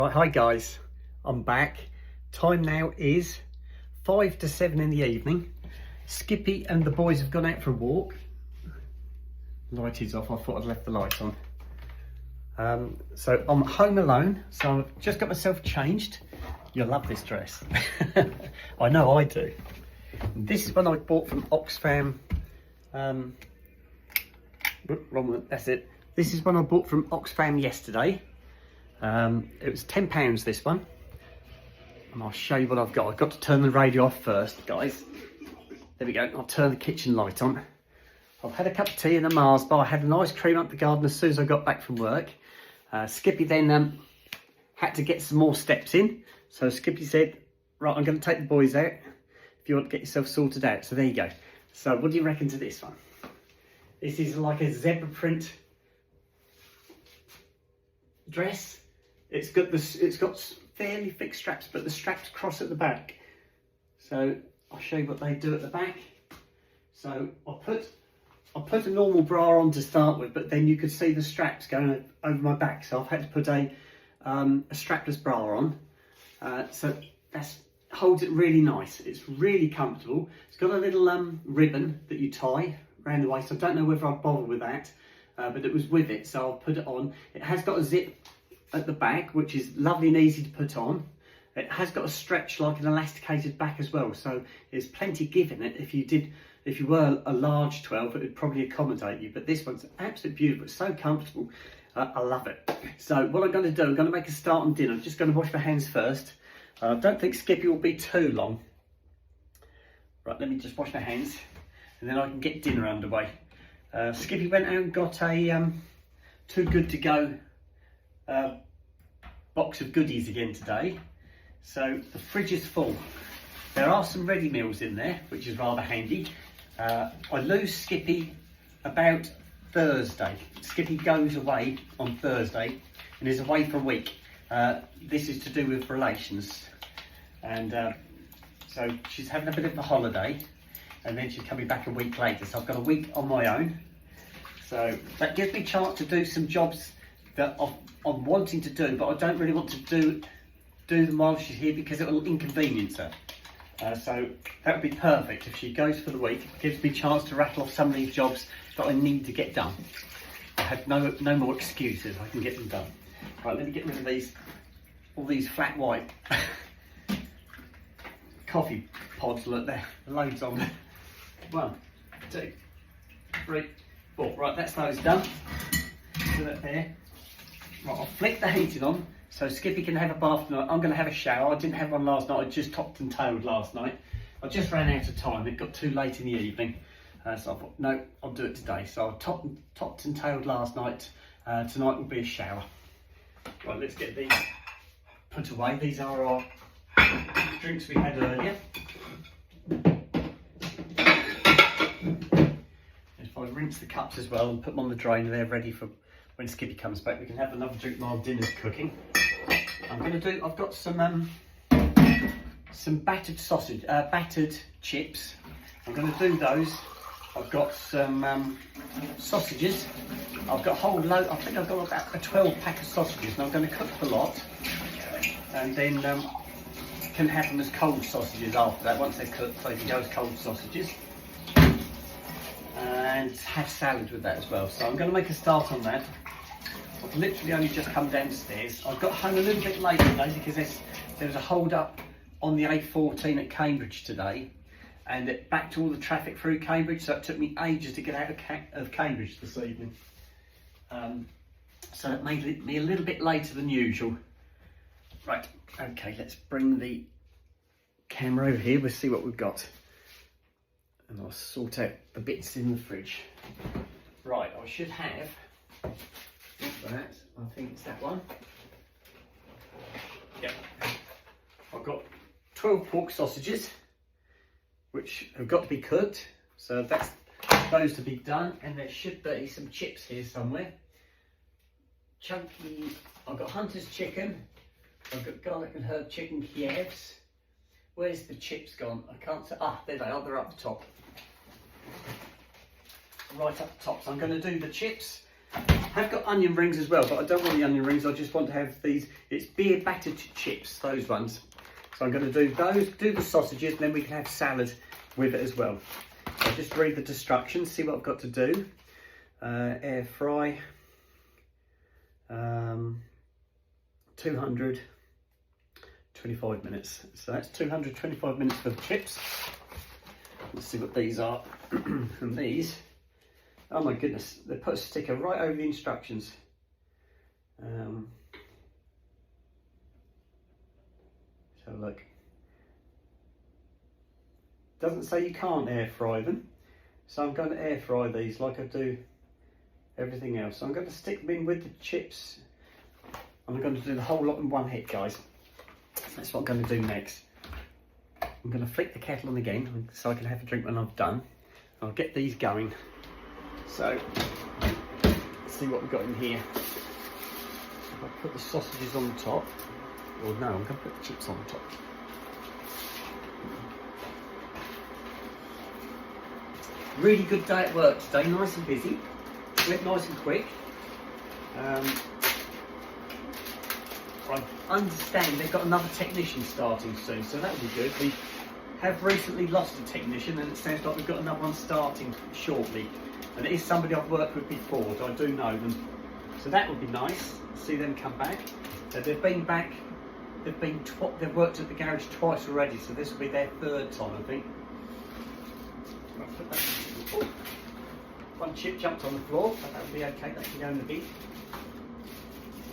Right, hi guys, I'm back. Time now is 5 to 7 in the evening. Skippy and the boys have gone out for a walk. Light is off, I thought I'd left the light on. So I'm home alone, so I've just got myself changed. You'll love this dress. I know I do. This is one I bought from Oxfam. Wrong one, that's it. This is one I bought from Oxfam yesterday. It was £10 this one, and I'll show you what I've got. I've got to turn the radio off first, guys. There we go. I'll turn the kitchen light on. I've had a cup of tea and a Mars bar. I had an ice cream up the garden as soon as I got back from work. Skippy then had to get some more steps in, so Skippy said, right, I'm going to take the boys out if you want to get yourself sorted out. So there you go. So what do you reckon to this one? This is like a zebra print dress. It's got fairly thick straps, but the straps cross at the back. So I'll show you what they do at the back. So I put a normal bra on to start with, but then you could see the straps going over my back. So I've had to put a strapless bra on. So that holds it really nice. It's really comfortable. It's got a little ribbon that you tie around the waist. I don't know whether I'll bother with that, but it was with it, so I'll put it on. It has got a zip at the back, which is lovely and easy to put on. It has got a stretch like an elasticated back as well, so there's plenty give in it. If you were a large 12, it would probably accommodate you, but this one's absolutely beautiful. It's so comfortable. I love it. So what I'm going to do, I'm going to make a start on dinner. I'm just going to wash my hands first. I don't think Skippy will be too long. Right, let me just wash my hands and then I can get dinner underway. Skippy went out and got a Too Good To Go box of goodies again today. So the fridge is full. There are some ready meals in there, which is rather handy. I lose Skippy about Thursday. Skippy goes away on Thursday and is away for a week. This is to do with relations, and so she's having a bit of a holiday, and then she's coming back a week later. So I've got a week on my own. So that gives me a chance to do some jobs that I'm wanting to do, but I don't really want to do them while she's here because it will inconvenience her. So that would be perfect if she goes for the week. It gives me a chance to rattle off some of these jobs that I need to get done. I have no more excuses. I can get them done. Right, let me get rid of all these flat white coffee pods. Look, there, loads on there. 1, 2, 3, 4. Right, that's those done. Put that there. Right, I'll flick the heating on so Skippy can have a bath tonight. I'm going to have a shower. I didn't have one last night. I just topped and tailed last night. I just ran out of time. It got too late in the evening. So I thought, no, I'll do it today. So I topped and tailed last night. Tonight will be a shower. Right, let's get these put away. These are our drinks we had earlier. If I rinse the cups as well and put them on the drain, they're ready for when Skippy comes back. We can have another drink while dinner's cooking. I've got some battered sausage, battered chips. I'm going to do those. I've got some sausages. I've got a whole load. I think I've got about a 12 pack of sausages, and I'm going to cook the lot, and then can have them as cold sausages after that. Once they're cooked, they can go as cold sausages, and have salad with that as well. So I'm going to make a start on that. I've literally only just come downstairs. I got home a little bit late today because there was a hold up on the A14 at Cambridge today, and it backed all the traffic through Cambridge, so it took me ages to get out of Cambridge this evening. So it made me a little bit later than usual. Right, okay, let's bring the camera over here. We'll see what we've got. And I'll sort out the bits in the fridge. Right, I should have that. I think it's that one. Yep. I've got 12 pork sausages, which have got to be cooked. So that's those to be done. And there should be some chips here somewhere. Chunky, I've got Hunter's chicken. I've got garlic and herb chicken Kievs. Where's the chips gone? I can't see. Ah, there they are. They're up the top. Right up the top. So I'm going to do the chips. I've got onion rings as well, but I don't want the onion rings. I just want to have these. It's beer battered chips, those ones. So I'm going to do those, do the sausages, and then we can have salad with it as well. So just read the instructions, see what I've got to do. Air fry, 225 minutes. So that's 225 minutes for the chips. Let's see what these are. And these, oh my goodness, they put a sticker right over the instructions. So look, doesn't say you can't air fry them. So I'm going to air fry these like I do everything else. So I'm going to stick them in with the chips. I'm going to do the whole lot in one hit, guys. That's what I'm going to do next. I'm going to flick the kettle on again so I can have a drink when I've done. I'll get these going. So, let's see what we've got in here. I'll put the sausages on the top. Or no, I'm going to put the chips on the top. Really good day at work today, nice and busy. Went nice and quick. I understand they've got another technician starting soon, so that'll be good. We have recently lost a technician, and it sounds like we've got another one starting shortly. And it is somebody I've worked with before, so I do know them. So that would be nice to see them come back. They've been back. They've worked at the garage twice already, so this will be their third time, I think. Oh, one chip jumped on the floor, but that'll be okay. That can go in the bin.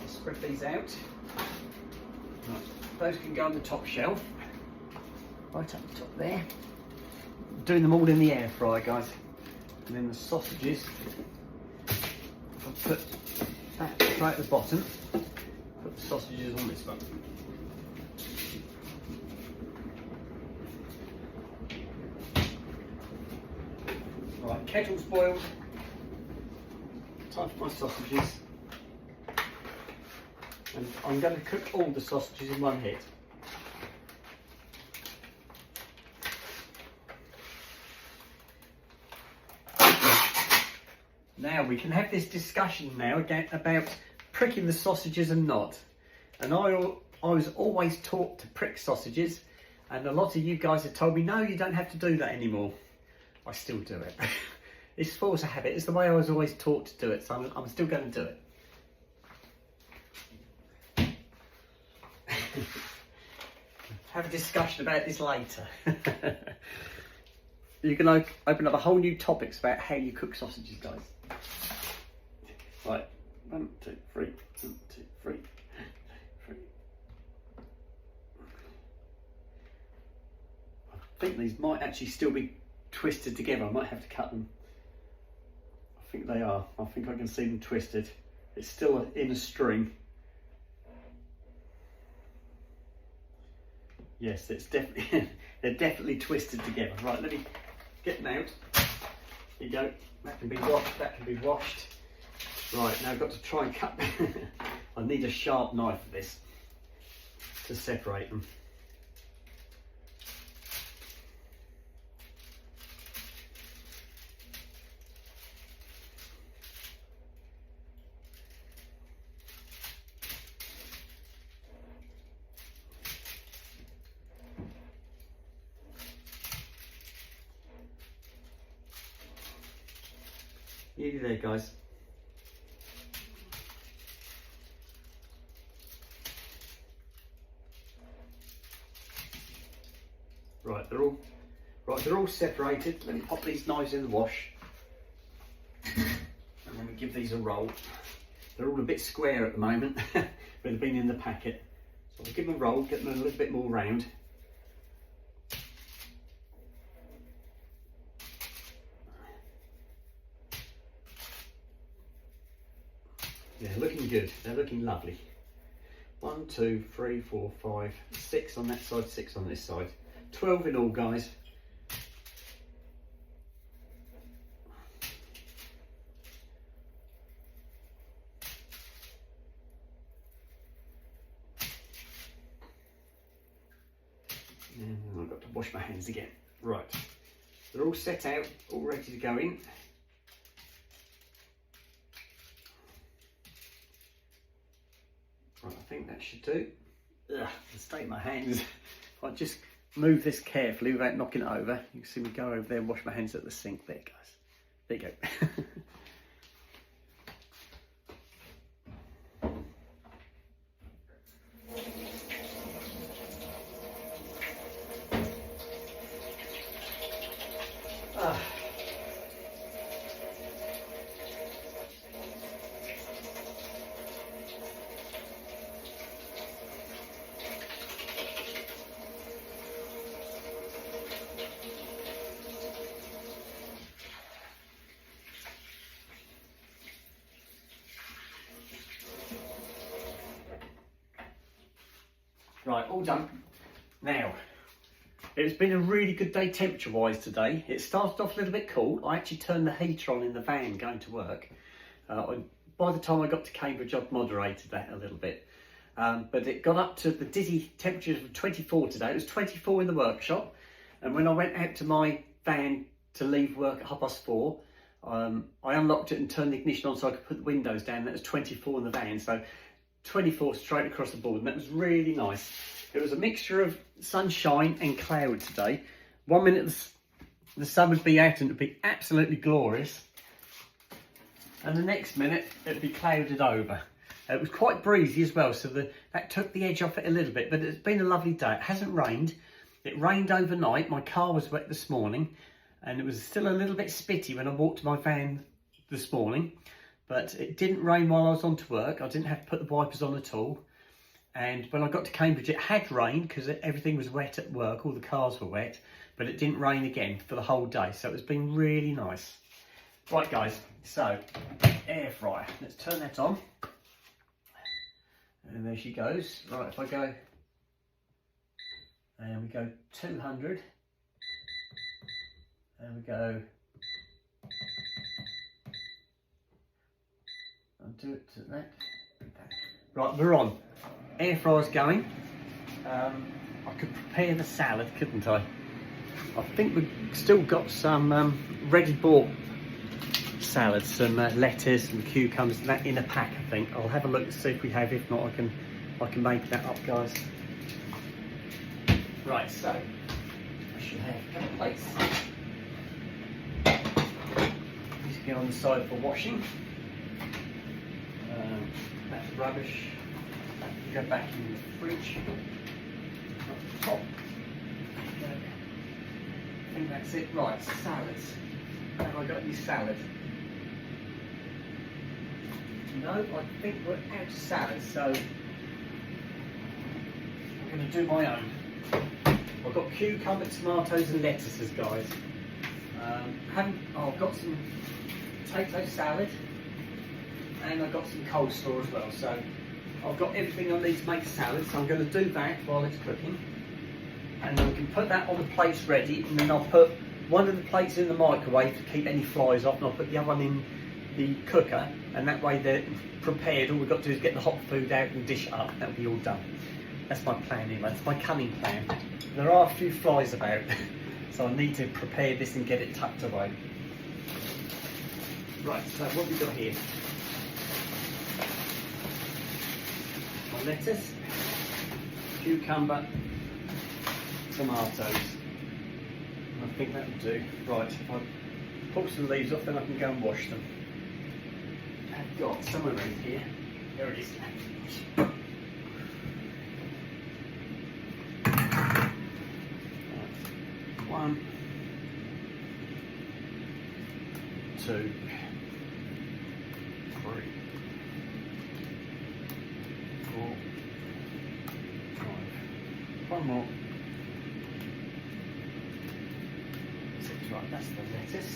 I'll spread these out. Right, those can go on the top shelf, right up the top there. Doing them all in the air fryer, guys. And then the sausages, I'll put that right at the bottom. Put the sausages on this one. Right, kettle's boiled. Time for my sausages. And I'm going to cook all the sausages in one hit. Now we can have this discussion now again about pricking the sausages and not. And I was always taught to prick sausages, and a lot of you guys have told me, no, you don't have to do that anymore. I still do it. It's force of habit. It's the way I was always taught to do it, so I'm still going to do it. Have a discussion about this later. You can open up a whole new topics about how you cook sausages, guys. Right, 1, 2, 3, 1, 2, 3, 3. I think these might actually still be twisted together. I might have to cut them. I think they are. I think I can see them twisted. It's still in a string. Yes, it's definitely they're definitely twisted together. Right, let me get them out. Here you go. That can be washed. That can be washed. Right, now I've got to try and cut. I need a sharp knife for this to separate them. Nearly there, guys. Right, they're all separated. Let me pop these knives in the wash, and then we give these a roll. They're all a bit square at the moment, but they've been in the packet. So I'll give them a roll, get them a little bit more round. Yeah, looking good. They're looking lovely. 1, 2, 3, 4, 5, 6 on that side, 6 on this side. 12 in all, guys. And I've got to wash my hands again. Right, they're all set out, all ready to go in. that should do. Ugh, the state of my hands. If I just move this carefully without knocking it over, you can see me go over there and wash my hands at the sink. There it goes. There you go. Right, all done. Now, it's been a really good day temperature wise today. It started off a little bit cool. I actually turned the heater on in the van going to work. By the time I got to Cambridge, I'd moderated that a little bit. But it got up to the dizzy temperatures of 24 today. It was 24 in the workshop. And when I went out to my van to leave work at 4:30, I unlocked it and turned the ignition on so I could put the windows down. That was 24 in the van. So 24 straight across the board, and that was really nice. It was a mixture of sunshine and cloud today. 1 minute the sun would be out and it would be absolutely glorious, and the next minute it would be clouded over. It was quite breezy as well, so that took the edge off it a little bit, but it's been a lovely day. It hasn't rained. It rained overnight. My car was wet this morning, and it was still a little bit spitty when I walked to my van this morning. But it didn't rain while I was on to work. I didn't have to put the wipers on at all. And when I got to Cambridge, it had rained because everything was wet at work. All the cars were wet, but it didn't rain again for the whole day. So it's been really nice. Right, guys, so air fryer. Let's turn that on. And there she goes. Right, if I go, and we go 200, and we go, I'll do it to that. Right, we're on. Air fryer's going. I could prepare the salad, couldn't I? I think we've still got some ready bought salads, some lettuce and cucumbers and that in a pack. I think I'll have a look to see if we have. If not, I can make that up, guys. Right, so I should have a couple of plates. These go on the side for washing. That's rubbish. That can go back in the fridge. Up the top. I think that's it. Right, salads. Have I got any salad? No, I think we're out of salad, so I'm going to do my own. I've got cucumber, tomatoes and lettuces, guys. I've got some potato salad, and I've got some coleslaw as well, so I've got everything I need to make a salad, so I'm going to do that while it's cooking, and then we can put that on the plates ready, and then I'll put one of the plates in the microwave to keep any flies off, and I'll put the other one in the cooker, and that way they're prepared. All we've got to do is get the hot food out and dish it up. That'll be all done. That's my plan anyway. That's my cunning plan. There are a few flies about, so I need to prepare this and get it tucked away. Right, so what have we got here? My lettuce, cucumber, tomatoes. I think that'll do. Right, if I pull some leaves off, then I can go and wash them. I've got some around here. There it is. Right. 1, 2, 3, 4, 5. One more. 6. Right, that's the lettuce.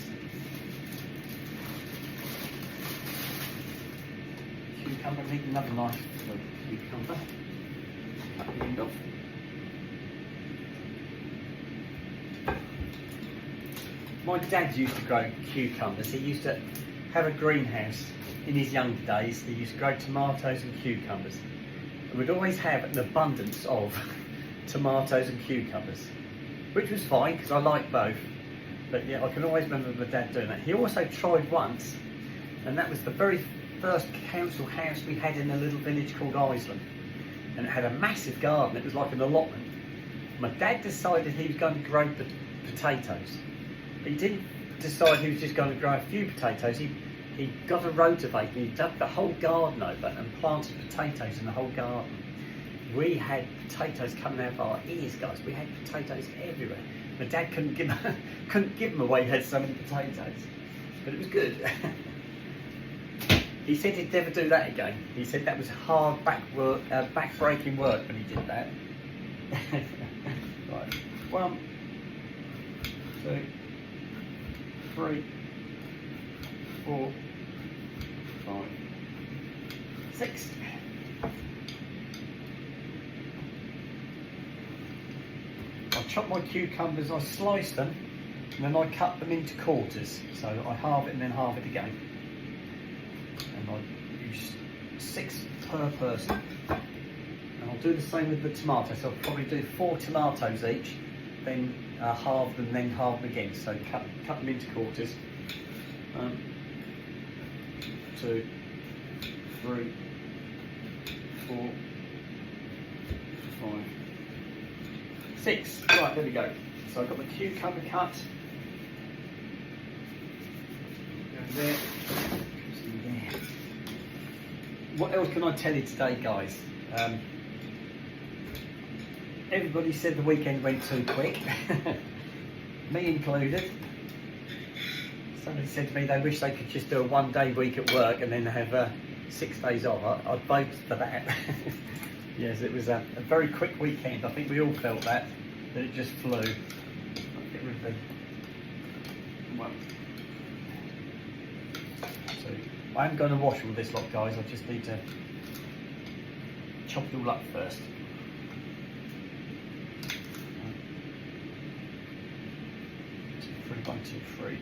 Cucumber, need another knife for cucumber. Cut the end off. My dad used to grow cucumbers. He used to have a greenhouse in his younger days. He used to grow tomatoes and cucumbers. And we'd always have an abundance of tomatoes and cucumbers, which was fine because I like both. But yeah, I can always remember my dad doing that. He also tried once, and that was the very first council house we had in a little village called Isleham. and it had a massive garden. It was like an allotment. My dad decided he was going to grow potatoes. He didn't decide he was just going to grow a few potatoes. He got a rotavator and he dug the whole garden over and planted potatoes in the whole garden. We had potatoes coming out of our ears, guys. We had potatoes everywhere. My dad couldn't give them away. He had so many potatoes, but it was good. He said he'd never do that again. He said that was hard back-breaking work when he did that. Right, 1, 2, 3, 4, 5, 6. I chop my cucumbers, I slice them, and then I cut them into quarters. So I halve it and then halve it again. And I use 6 per person. And I'll do the same with the tomatoes. So I'll probably do 4 tomatoes each, then halve them, then halve them again. So cut them into quarters. 2, 3, 4, 5, 6. Right, there we go. So I've got the cucumber cut. Go there. There. What else can I tell you today, guys? Everybody said the weekend went too quick, me included. Somebody said to me they wish they could just do a 1-day week at work and then have 6 days off. I'd vote for that. Yes, it was a very quick weekend. I think we all felt that it just flew. I'll get rid of the 1, 2. I am going to wash all this lot, guys. I just need to chop it all up first. 1, 2, 3.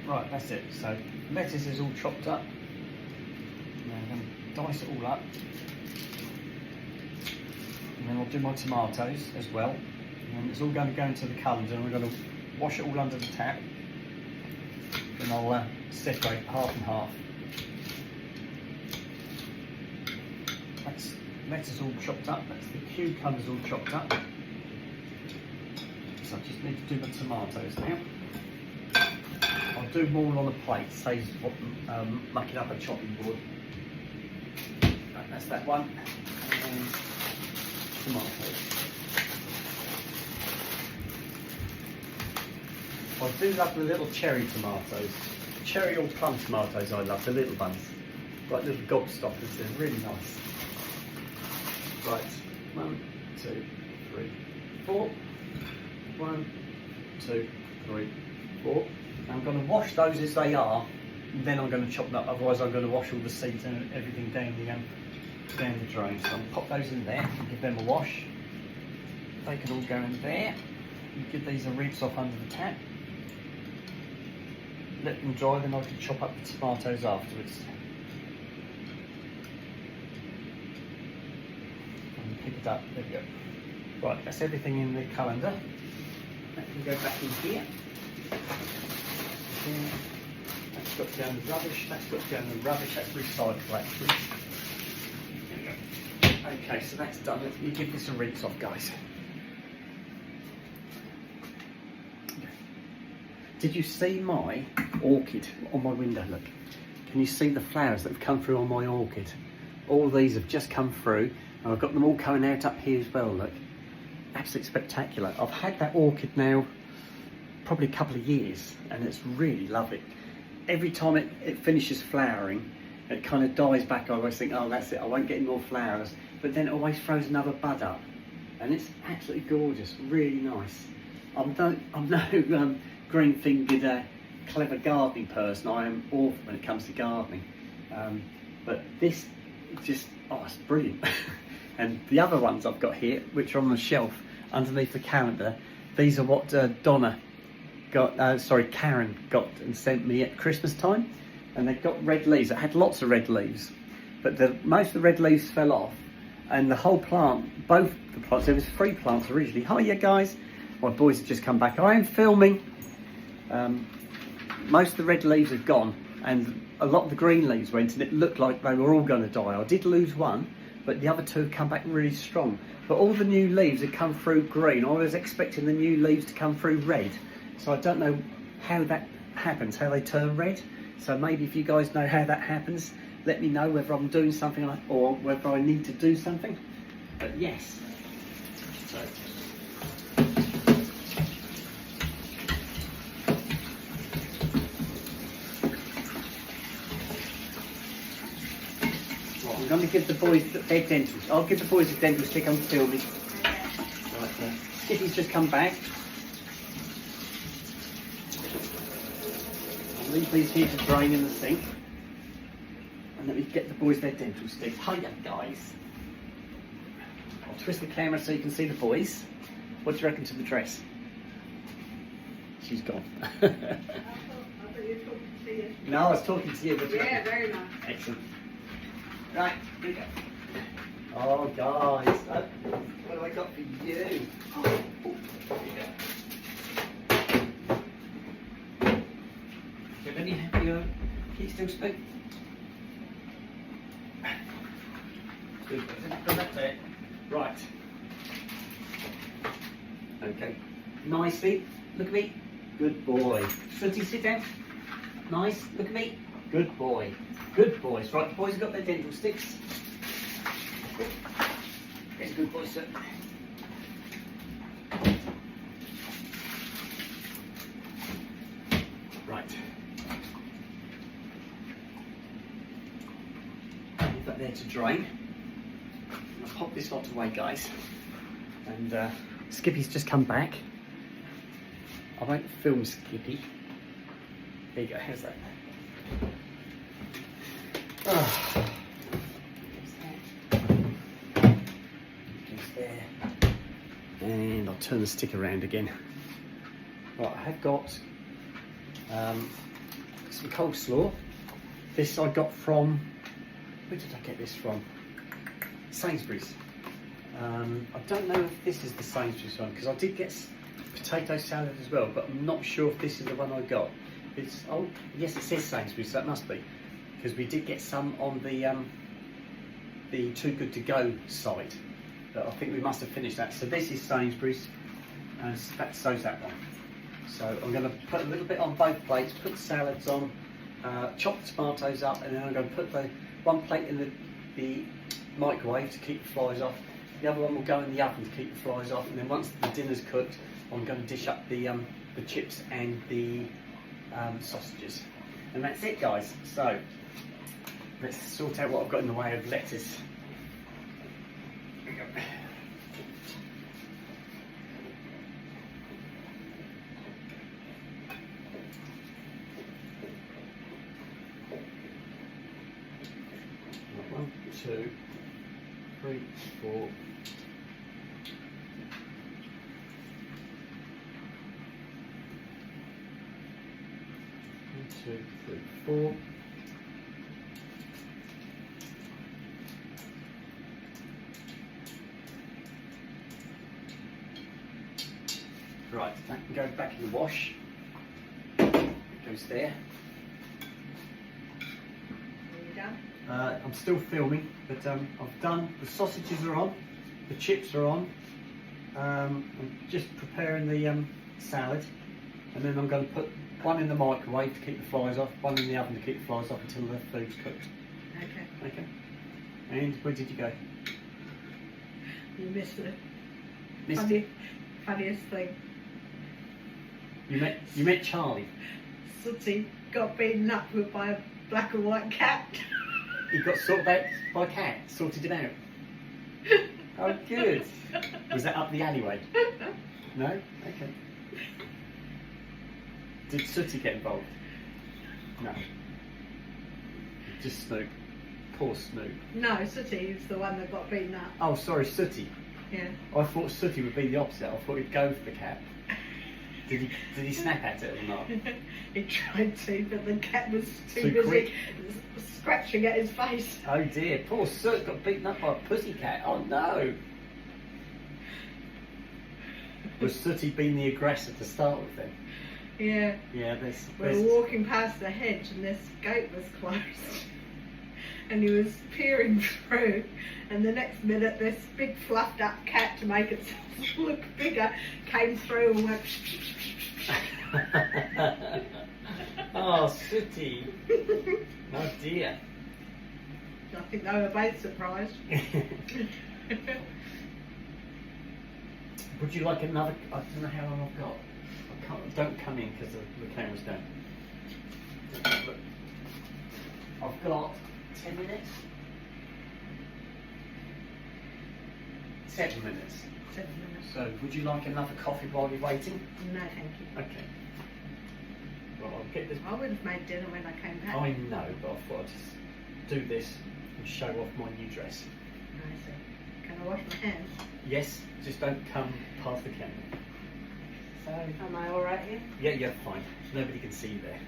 Right, that's it. So lettuce is all chopped up. Now I'm going to dice it all up, and then I'll do my tomatoes as well. And it's all going to go into the colander, and we're going to wash it all under the tap. Then I'll separate half and half. That's lettuce all chopped up. That's the cucumbers all chopped up. So I just need to do the tomatoes now. I'll do them all on a plate, saves mucking up a chopping board. Right, that's that one. And tomatoes. I do love the little cherry tomatoes. Cherry or plum tomatoes I love, the little ones. Like little gobstoppers, they're really nice. Right, 1, 2, 3, 4. 1, 2, 3, 4. I'm going to wash those as they are, and then I'm going to chop them up. Otherwise, I'm going to wash all the seeds and everything down the drain. So I'll pop those in there and give them a wash. They can all go in there. And give these a rinse off under the tap. Let them dry, then I can chop up the tomatoes afterwards. And pick it up. There we go. Right, that's everything in the colander. That can go back in here. That's got to go in the rubbish, that's got to go in the rubbish, that's recyclable actually. There we go. Okay, so that's done. Let me give this a rinse off, guys. Did you see my orchid on my window? Look, can you see the flowers that have come through on my orchid? All these have just come through, and I've got them all coming out up here as well, look. Absolutely spectacular. I've had that orchid now probably a couple of years, and it's really lovely. Every time it finishes flowering, it kind of dies back. I always think, oh, that's it, I won't get any more flowers, but then it always throws another bud up, and it's absolutely gorgeous, really nice. I'm no green-fingered clever gardening person. I am awful when it comes to gardening, but this just, oh, it's brilliant. And the other ones I've got here, which are on the shelf underneath the calendar, these are what Karen got and sent me at Christmas time, and they've got red leaves. It had lots of red leaves, but most of the red leaves fell off, and the whole plant, both the plants, there was 3 plants originally. Hiya guys, my boys have just come back. I am filming. most of the red leaves have gone, and a lot of the green leaves went, and it looked like they were all going to die. I did lose one, but the other two have come back really strong. But all the new leaves have come through green. I was expecting the new leaves to come through red, so I don't know how that happens, how they turn red. So maybe if you guys know how that happens, let me know whether I'm doing something or whether I need to do something. But yes. So. Right, I'm going to give the boys their dental. I'll give the boys a dental stick. I'm filming. Right, Skippy's just come back. I'll leave these here to drain in the sink. And let me get the boys their dental sticks. Hiya, guys. I'll twist the camera so you can see the boys. What do you reckon to the dress? She's gone. I thought you were talking to you. No, I was talking to you. But Yeah, very nice. Excellent. Right, here we go. Oh, guys. What have I got for you? Here you go. Okay, let me have your key still spoon. Put that there. Right. Okay. Nicely. Look at me. Good boy. Sooty, sit down. Nice. Look at me. Good boy. Good boys. Right, the boys have got their dental sticks. There's a good boy, sir. Right. Leave that there to drain. I'll pop this lot away, guys. And Skippy's just come back. I won't film Skippy. There you go, how's that? Oh. There. And I'll turn the stick around again. Right, I have got some coleslaw. This I got from, where did I get this from? Sainsbury's. I don't know if this is the Sainsbury's one, because I did get potato salad as well, but I'm not sure if this is the one I got. It's, oh yes, it says Sainsbury's, so that must be, because we did get some on the Too Good To Go site, but I think we must have finished that. So this is Sainsbury's, and so's that one. So I'm going to put a little bit on both plates, put the salads on, chop the tomatoes up, and then I'm going to put the one plate in the microwave to keep the flies off. The other one will go in the oven to keep the flies off, and then once the dinner's cooked, I'm going to dish up the chips and the sausages. And that's it, guys. So let's sort out what I've got in the way of lettuce. Here we go. One, two, three, four. 2, 3, 4. Right, that can go back in the wash. It goes there. Are you done? I'm still filming, but I've done, the sausages are on, the chips are on. I'm just preparing the salad, and then I'm going to put one in the microwave to keep the flies off, one in the oven to keep the flies off until the food's cooked. Okay. Okay. And where did you go? You missed it. Missed it? Funniest thing. You met Charlie. Sooty got beaten up with by a black and white cat. He got sorted out by a cat, sorted him out. Oh, good. Was that up the alleyway? No? Okay. Did Sooty get involved? No. Just Snoop. Poor Snoop. No, Sooty is the one that got beaten up. Oh, sorry, Sooty. Yeah. I thought Sooty would be the opposite. I thought he'd go for the cat. Did he snap at it or not? He tried to, but the cat was Too too busy quick. scratching at his face. Oh dear, poor Soot got beaten up by a pussycat. Oh no! Was Sooty being the aggressor to start with then? Yeah. Yeah, We were walking past the hedge and this gate was closed. And he was peering through, and the next minute this big fluffed up cat, to make it look bigger, came through and went Oh, sooty. Oh dear. I think they were both surprised. Would you like another? I don't know how long I've got. I can't. Don't come in because the camera's down. Look. I've got 10 minutes. 7 minutes. 7 minutes. So, would you like another coffee while you're waiting? No, thank you. Okay. Well, I'll get this. I would have made dinner when I came back. I know, but I thought I'd just do this and show off my new dress. I see. Can I wash my hands? Yes, just don't come past the camera. So, am I alright here? Yeah, you're fine. Nobody can see you there.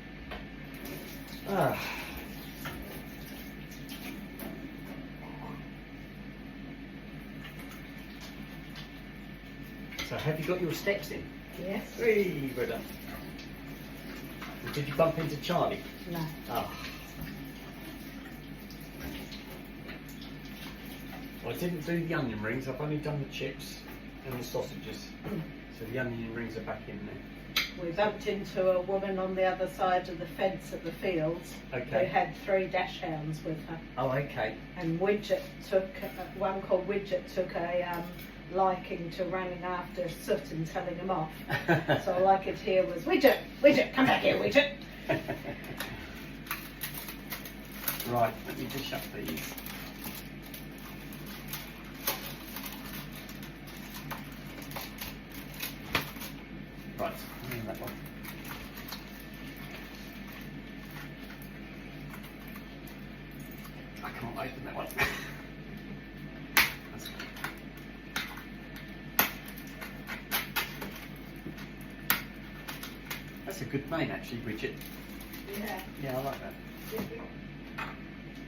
Ah. So, have you got your steps in? Yes. Hey, well done. Did you bump into Charlie? No. Ah. I didn't do the onion rings, I've only done the chips and the sausages. So the onion rings are back in there. We bumped into a woman on the other side of the fence at the fields who Okay. had 3 dash hounds with her. Oh, okay. And Widget took, one called Widget took a liking to running after Soot and telling him off. So all I could hear was, Widget, Widget, come back here, Widget. Right, let me dish up these. Right, that one. I can't open that one. That's fine. That's a good name actually, Bridget. Yeah. Yeah, I like that.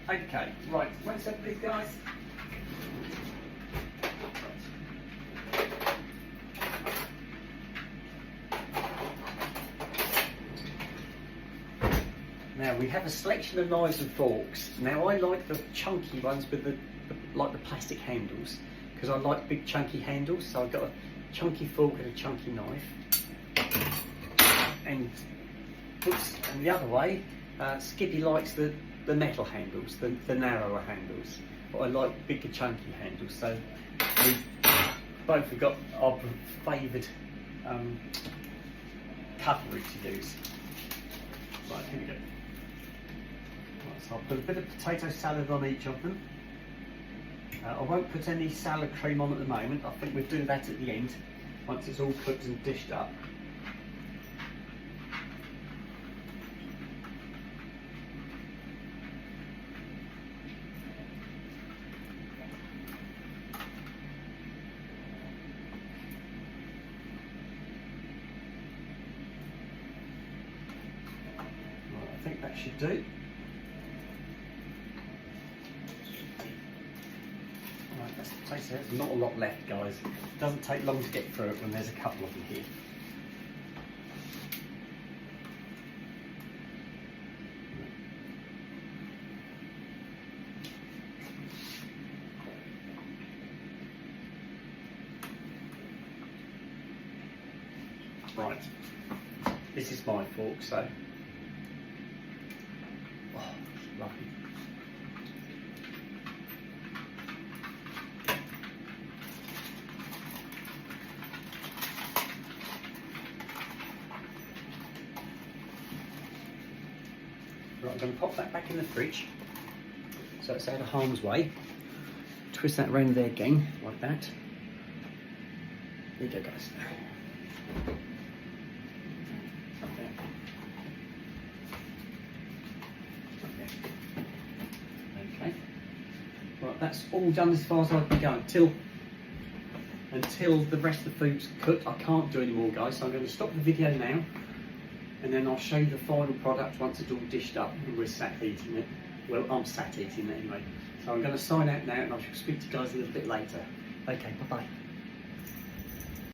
Okay, right, what's that please guys? Now we have a selection of knives and forks. Now I like the chunky ones with the plastic handles because I like big chunky handles. So I've got a chunky fork and a chunky knife. And the other way, Skippy likes the metal handles, the narrower handles. But I like bigger chunky handles. So we both have got our favoured cutlery to use. Right, here we go. Right, so I'll put a bit of potato salad on each of them. I won't put any salad cream on at the moment. I think we'll do that at the end, once it's all cooked and dished up. I think that should do. Right, that's the potato. There's not a lot left, guys. It doesn't take long to get through it when there's a couple of them here. Right, this is my fork, so. Oh, lovely. Right, I'm going to pop that back in the fridge so it's out of harm's way. Twist that around there again, like that. There you go, guys. Okay. Right, that's all done as far as I can go until the rest of the food's cooked. I can't do any more, guys, so I'm going to stop the video now and then I'll show you the final product once it's all dished up and we're sat eating it. Well, I'm sat eating it anyway. So I'm going to sign out now and I shall speak to you guys a little bit later. Okay, bye-bye.